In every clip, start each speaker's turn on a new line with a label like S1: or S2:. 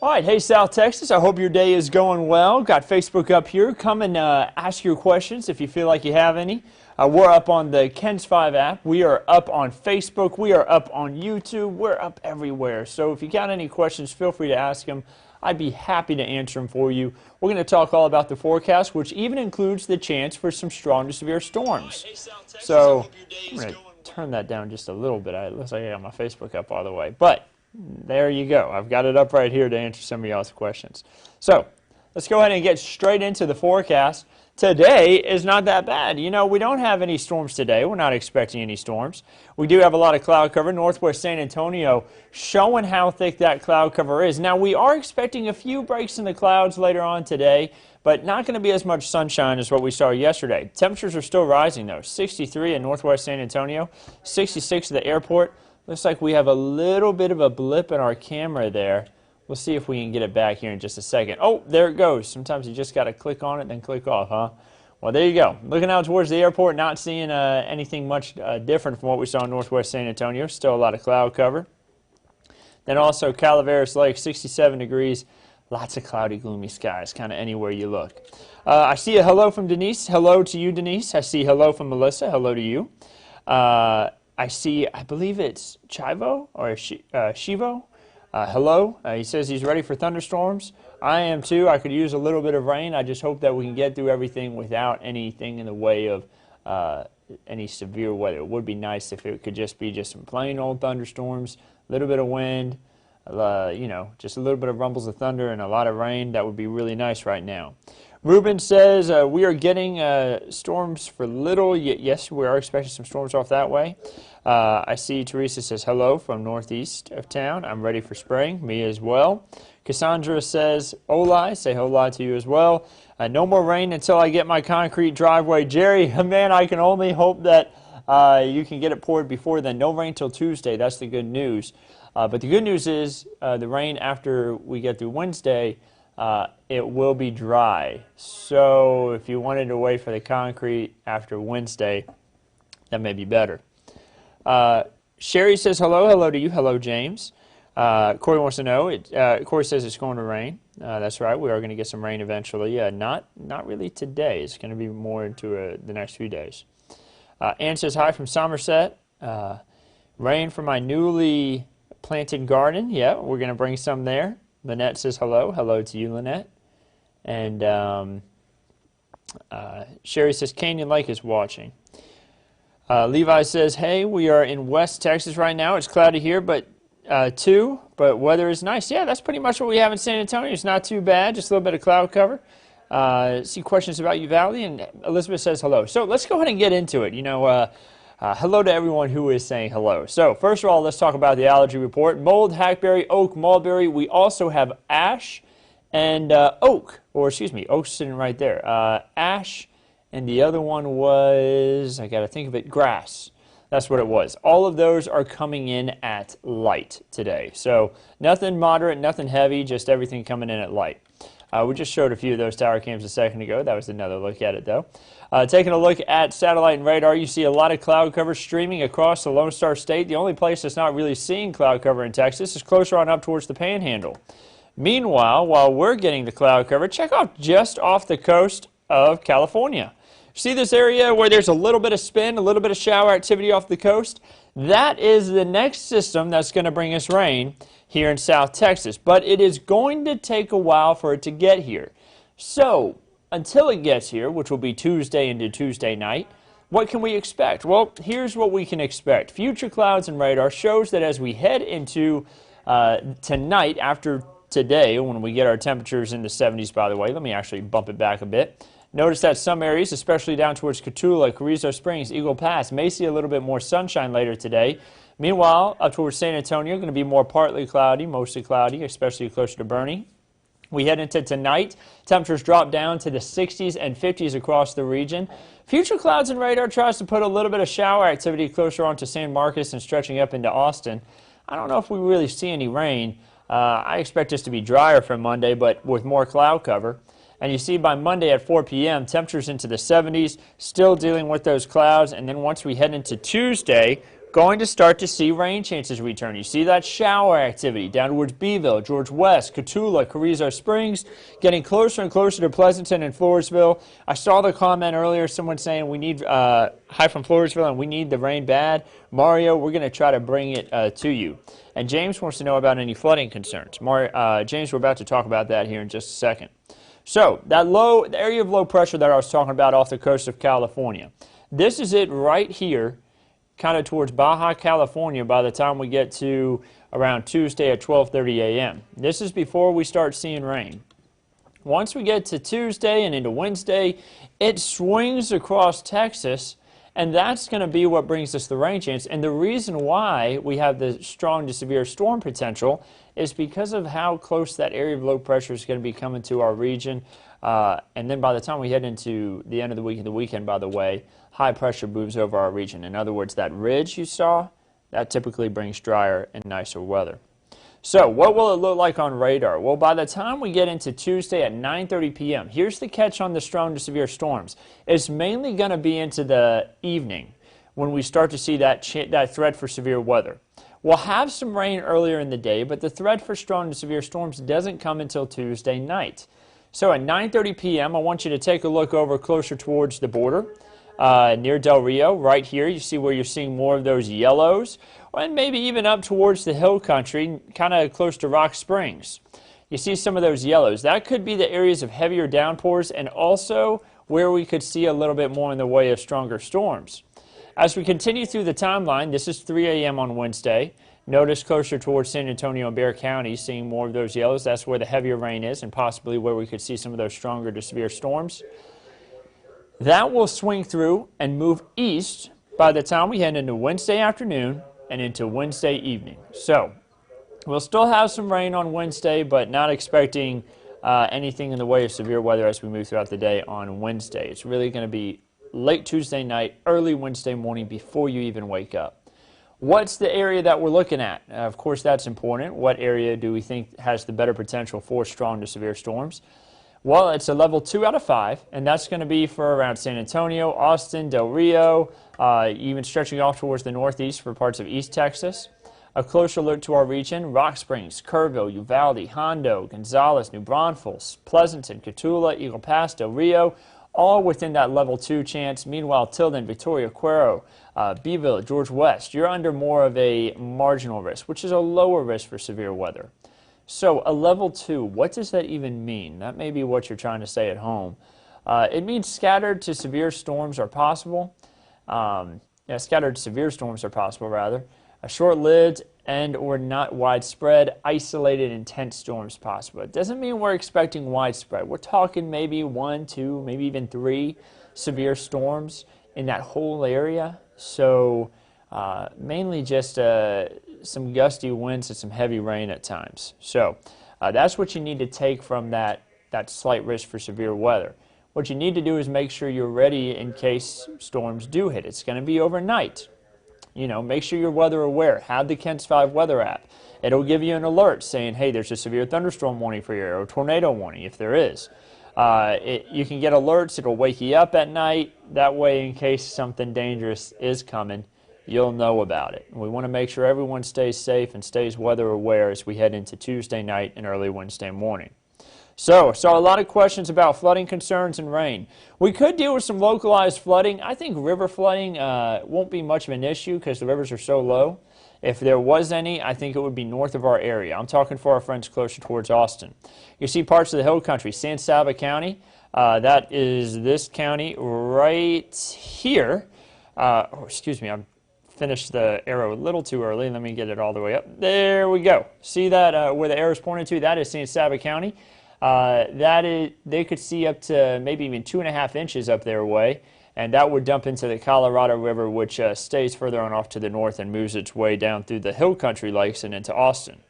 S1: All right, hey South Texas, I hope your day is going well. Got Facebook up here. Come and ask your questions if you feel like you have any. We're up on the Ken's 5 app. We are up on Facebook. We are up on YouTube. We're up everywhere. So if you got any questions, feel free to ask them. I'd be happy to answer them for you. We're going to talk all about the forecast, which even includes the chance for some strong to severe storms. So I'm going to turn that down just a little bit. It looks like I got my Facebook up all the way. But there you go. I've got it up right here to answer some of y'all's questions. So let's go ahead and get straight into the forecast. Today is not that bad. You know, we don't have any storms today. We're not expecting any storms. We do have a lot of cloud cover. Northwest San Antonio showing how thick that cloud cover is. Now, we are expecting a few breaks in the clouds later on today, but not going to be as much sunshine as what we saw yesterday. Temperatures are still rising, though. 63 in Northwest San Antonio, 66 at the airport. Looks like we have a little bit of a blip in our camera there. We'll see if we can get it back here in just a second. Oh, there it goes. Sometimes you just got to click on it, then click off, huh? Well, there you go. Looking out towards the airport, not seeing anything much different from what we saw in Northwest San Antonio. Still a lot of cloud cover. Then also Calaveras Lake, 67 degrees. Lots of cloudy, gloomy skies, kind of anywhere you look. I see a hello from Denise. Hello to you, Denise. I see hello from Melissa. Hello to you. I see, I believe it's Chivo or Shivo. Hello. He says he's ready for thunderstorms. I am too. I could use a little bit of rain. I just hope that we can get through everything without anything in the way of any severe weather. It would be nice if it could just be some plain old thunderstorms, a little bit of wind, you know, just a little bit of rumbles of thunder and a lot of rain. That would be really nice right now. Ruben says we are getting storms for little. Yes, we are expecting some storms off that way. I see Teresa says hello from northeast of town. I'm ready for spring. Me as well. Cassandra says hola. Say hola to you as well. No more rain until I get my concrete driveway. Jerry, man, I can only hope that you can get it poured before then. No rain till Tuesday. That's the good news. But the good news is the rain after we get through Wednesday, it will be dry. So if you wanted to wait for the concrete after Wednesday, that may be better. Sherry says hello. Hello to you. Hello, James. Corey wants to know. Corey says it's going to rain. That's right. We are going to get some rain eventually. Not really today. It's going to be more into the next few days. Ann says hi from Somerset. Rain for my newly planted garden. Yeah, we're going to bring some there. Lynette says hello. Hello to you, Lynette. And Sherry says Canyon Lake is watching. Levi says, hey, we are in West Texas right now. It's cloudy here, but weather is nice. Yeah, that's pretty much what we have in San Antonio. It's not too bad, just a little bit of cloud cover. See questions about Uvalde, and Elizabeth says hello. So let's go ahead and get into it. You know, hello to everyone who is saying hello. So first of all, let's talk about the allergy report. Mold, hackberry, oak, mulberry. We also have ash and oak, or excuse me, oak's sitting right there. Ash, and the other one was, I got to think of it, grass. That's what it was. All of those are coming in at light today. So nothing moderate, nothing heavy, just everything coming in at light. We just showed a few of those tower cams a second ago. That was another look at it, though. Taking a look at satellite and radar, you see a lot of cloud cover streaming across the Lone Star State. The only place that's not really seeing cloud cover in Texas is closer on up towards the Panhandle. Meanwhile, while we're getting the cloud cover, check out just off the coast of California. See this area where there's a little bit of spin, a little bit of shower activity off the coast? That is the next system that's going to bring us rain here in South Texas. But it is going to take a while for it to get here. So, until it gets here, which will be Tuesday into Tuesday night, what can we expect? Well, here's what we can expect. Future clouds and radar shows that as we head into tonight, after today, when we get our temperatures in the 70s, by the way, let me actually bump it back a bit. Notice that some areas, especially down towards Cotulla, Carrizo Springs, Eagle Pass, may see a little bit more sunshine later today. Meanwhile, up towards San Antonio, going to be more partly cloudy, mostly cloudy, especially closer to Bernie. We head into tonight. Temperatures drop down to the 60s and 50s across the region. Future clouds and radar tries to put a little bit of shower activity closer onto San Marcos and stretching up into Austin. I don't know if we really see any rain. I expect this to be drier for Monday, but with more cloud cover. And you see by Monday at 4 p.m., temperatures into the 70s, still dealing with those clouds. And then once we head into Tuesday, going to start to see rain chances return. You see that shower activity down towards Beeville, George West, Cotulla, Carrizo Springs, getting closer and closer to Pleasanton and Floresville. I saw the comment earlier, someone saying we need, hi from Floresville, and we need the rain bad. Mario, we're going to try to bring it to you. And James wants to know about any flooding concerns. James, we're about to talk about that here in just a second. So, the area of low pressure that I was talking about off the coast of California. This is it right here, kind of towards Baja California by the time we get to around Tuesday at 12:30 a.m. This is before we start seeing rain. Once we get to Tuesday and into Wednesday, it swings across Texas, and that's going to be what brings us the rain chance. And the reason why we have the strong to severe storm potential is because of how close that area of low pressure is going to be coming to our region. And then by the time we head into the end of the week and the weekend, by the way, high pressure moves over our region. In other words, that ridge you saw, that typically brings drier and nicer weather. So what will it look like on radar? Well, by the time we get into Tuesday at 9:30 p.m., here's the catch on the strong to severe storms. It's mainly going to be into the evening when we start to see that threat for severe weather. We'll have some rain earlier in the day, but the threat for strong to severe storms doesn't come until Tuesday night. So at 9:30 p.m., I want you to take a look over closer towards the border near Del Rio. Right here, you see where you're seeing more of those yellows, and maybe even up towards the hill country, kind of close to Rock Springs. You see some of those yellows. That could be the areas of heavier downpours and also where we could see a little bit more in the way of stronger storms. As we continue through the timeline, this is 3 a.m. on Wednesday. Notice closer towards San Antonio and Bexar County, seeing more of those yellows. That's where the heavier rain is and possibly where we could see some of those stronger to severe storms. That will swing through and move east by the time we head into Wednesday afternoon and into Wednesday evening. So we'll still have some rain on Wednesday, but not expecting anything in the way of severe weather as we move throughout the day on Wednesday. It's really going to be late Tuesday night, early Wednesday morning before you even wake up. What's the area that we're looking at? Of course, that's important. What area do we think has the better potential for strong to severe storms? Well, it's a level 2 out of 5, and that's going to be for around San Antonio, Austin, Del Rio, even stretching off towards the northeast for parts of East Texas. A closer look to our region, Rock Springs, Kerrville, Uvalde, Hondo, Gonzales, New Braunfels, Pleasanton, Cotulla, Eagle Pass, Del Rio, all within that level 2 chance. Meanwhile, Tilden, Victoria, Cuero, Beeville, George West, you're under more of a marginal risk, which is a lower risk for severe weather. So a level 2, what does that even mean? That may be what you're trying to say at home. It means scattered to severe storms are possible. Scattered to severe storms are possible, rather. A short-lived and or not widespread, isolated, intense storms possible. It doesn't mean we're expecting widespread. We're talking maybe 1, 2, maybe even 3 severe storms in that whole area. So mainly just some gusty winds and some heavy rain at times. So that's what you need to take from that slight risk for severe weather. What you need to do is make sure you're ready in case storms do hit. It's going to be overnight. You know, make sure you're weather aware. Have the KENS 5 weather app. It'll give you an alert saying, hey, there's a severe thunderstorm warning for you, or a tornado warning if there is. You can get alerts. It'll wake you up at night. That way, in case something dangerous is coming, you'll know about it. We want to make sure everyone stays safe and stays weather aware as we head into Tuesday night and early Wednesday morning. So, saw a lot of questions about flooding concerns and rain. We could deal with some localized flooding. I think river flooding won't be much of an issue because the rivers are so low. If there was any, I think it would be north of our area. I'm talking for our friends closer towards Austin. You see parts of the hill country, San Saba County. That is this county right here. Excuse me, I finished the arrow a little too early. Let me get it all the way up. There we go. See that where the arrow is pointing to? That is San Saba County. They could see up to maybe even 2.5 inches up their way, and that would dump into the Colorado River, which stays further on off to the north and moves its way down through the hill country lakes and into Austin.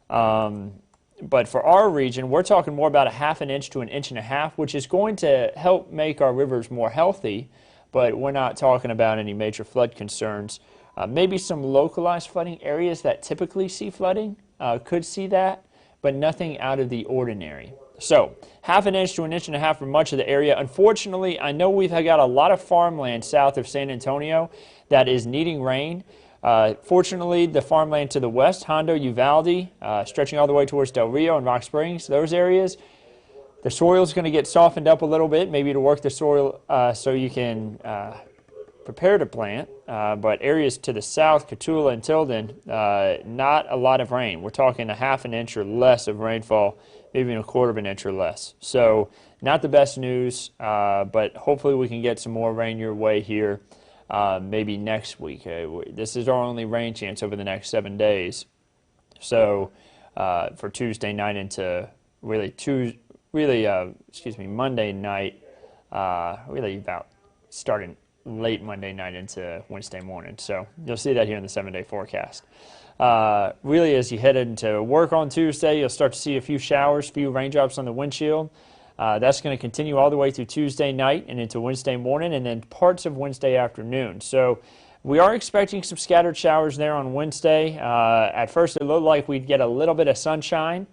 S1: But for our region, we're talking more about 1/2 inch to 1.5 inches, which is going to help make our rivers more healthy, but we're not talking about any major flood concerns. Maybe some localized flooding areas that typically see flooding could see that, but nothing out of the ordinary. So, half an inch to an inch and a half for much of the area. Unfortunately, I know we've got a lot of farmland south of San Antonio that is needing rain. Fortunately, the farmland to the west, Hondo, Uvalde, stretching all the way towards Del Rio and Rock Springs, those areas, the soil is going to get softened up a little bit, maybe to work the soil so you can prepare to plant. But areas to the south, Cotulla and Tilden, not a lot of rain. We're talking a half an inch or less of rainfall, maybe a quarter of an inch or less. So not the best news, but hopefully we can get some more rain your way here maybe next week. This is our only rain chance over the next 7 days. So for Tuesday night into Monday night, really about starting late Monday night into Wednesday morning. So you'll see that here in the 7-day forecast. Really, as you head into work on Tuesday, you'll start to see a few showers, few raindrops on the windshield. That's going to continue all the way through Tuesday night and into Wednesday morning and then parts of Wednesday afternoon. So we are expecting some scattered showers there on Wednesday. At first, it looked like we'd get a little bit of sunshine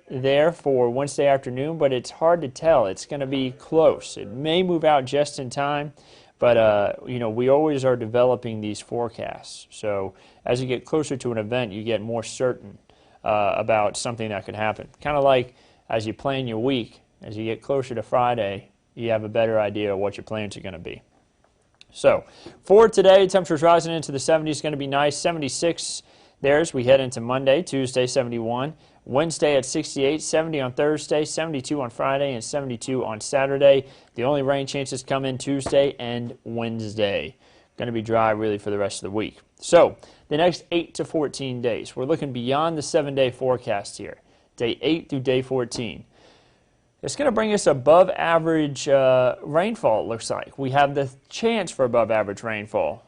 S1: there for Wednesday afternoon, but it's hard to tell. It's going to be close. It may move out just in time, but we always are developing these forecasts. So as you get closer to an event, you get more certain about something that could happen. Kind of like as you plan your week, as you get closer to Friday, you have a better idea of what your plans are going to be. So for today, temperatures rising into the 70s, going to be nice. 76 there as we head into Monday, Tuesday 71. Wednesday at 68, 70 on Thursday, 72 on Friday, and 72 on Saturday. The only rain chances come in Tuesday and Wednesday. Going to be dry really for the rest of the week. So the next 8 to 14 days, we're looking beyond the 7-day forecast here. Day 8 through day 14. It's going to bring us above average rainfall, it looks like. We have the chance for above average rainfall,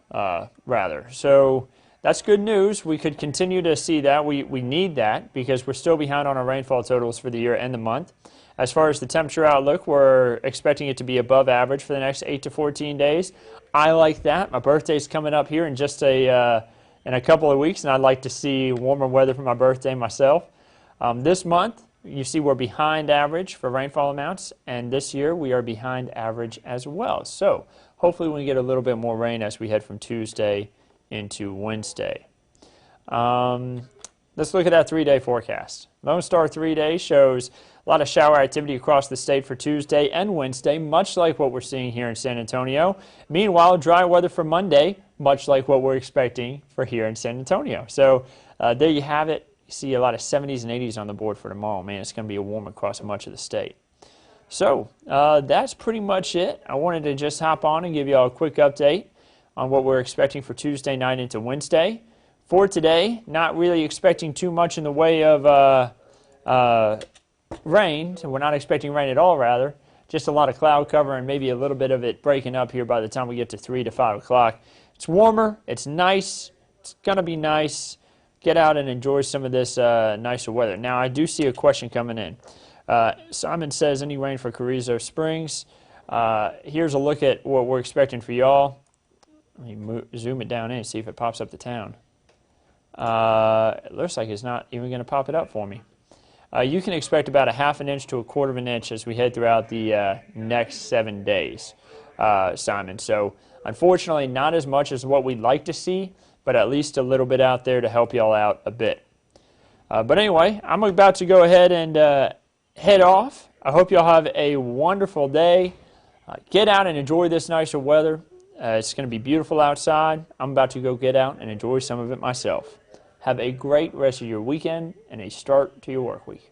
S1: rather. So that's good news. We could continue to see that. We need that because we're still behind on our rainfall totals for the year and the month. As far as the temperature outlook, we're expecting it to be above average for the next 8 to 14 days. I like that. My birthday's coming up here in just in a couple of weeks, and I'd like to see warmer weather for my birthday myself. This month, you see we're behind average for rainfall amounts, and this year we are behind average as well. So hopefully we get a little bit more rain as we head from Tuesday into Wednesday. Let's look at that 3-day forecast. Lone Star 3-day shows a lot of shower activity across the state for Tuesday and Wednesday, much like what we're seeing here in San Antonio. Meanwhile, dry weather for Monday, much like what we're expecting for here in San Antonio. So there you have it. You see a lot of 70s and 80s on the board for tomorrow. Man, it's going to be warm across much of the state. So that's pretty much it. I wanted to just hop on and give you all a quick update on what we're expecting for Tuesday night into Wednesday. For today, not really expecting too much in the way of rain. So we're not expecting rain at all, rather. Just a lot of cloud cover and maybe a little bit of it breaking up here by the time we get to 3 to 5 o'clock. It's warmer. It's nice. It's going to be nice. Get out and enjoy some of this nicer weather. Now, I do see a question coming in. Simon says, any rain for Carrizo Springs? Here's a look at what we're expecting for y'all. Let me zoom it down in and see if it pops up the town. It looks like it's not even going to pop it up for me. You can expect about a half an inch to a quarter of an inch as we head throughout the next 7 days, Simon. So, unfortunately, not as much as what we'd like to see, but at least a little bit out there to help y'all out a bit. But anyway, I'm about to go ahead and head off. I hope y'all have a wonderful day. Get out and enjoy this nicer weather. It's going to be beautiful outside. I'm about to go get out and enjoy some of it myself. Have a great rest of your weekend and a start to your work week.